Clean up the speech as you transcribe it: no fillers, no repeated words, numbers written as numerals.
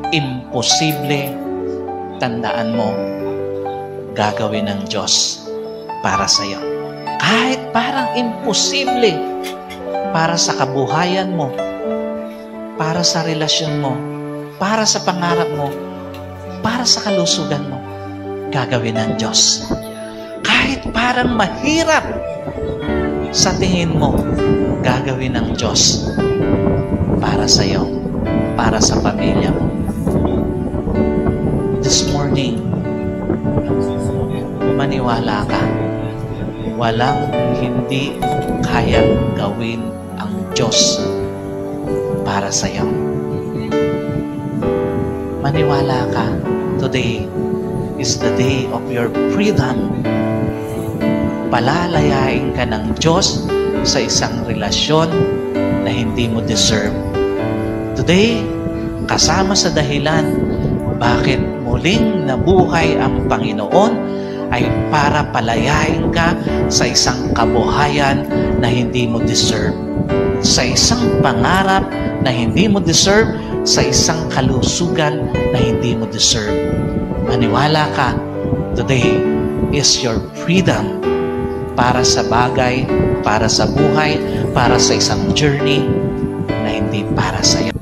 imposible, tandaan mo, gagawin ng Diyos para sa iyo. Kahit parang imposible para sa kabuhayan mo, para sa relasyon mo, para sa pangarap mo, para sa kalusugan mo, gagawin ng Diyos. Kahit parang mahirap sa tingin mo, gagawin ng Diyos para sa iyo, para sa pamilya mo. This morning, maniwala ka, walang hindi kayang gawin ang Diyos para sa iyo. Maniwala ka, today is the day of your freedom. Palalayain ka ng Diyos sa isang relasyon na hindi mo deserve. Today, kasama sa dahilan bakit muling nabuhay ang Panginoon ay para palayain ka sa isang kabuhayan na hindi mo deserve, sa isang pangarap na hindi mo deserve, sa isang kalusugan na hindi mo deserve. Maniwala ka, today is your freedom para sa bagay, para sa buhay, para sa isang journey na hindi para sa iyo.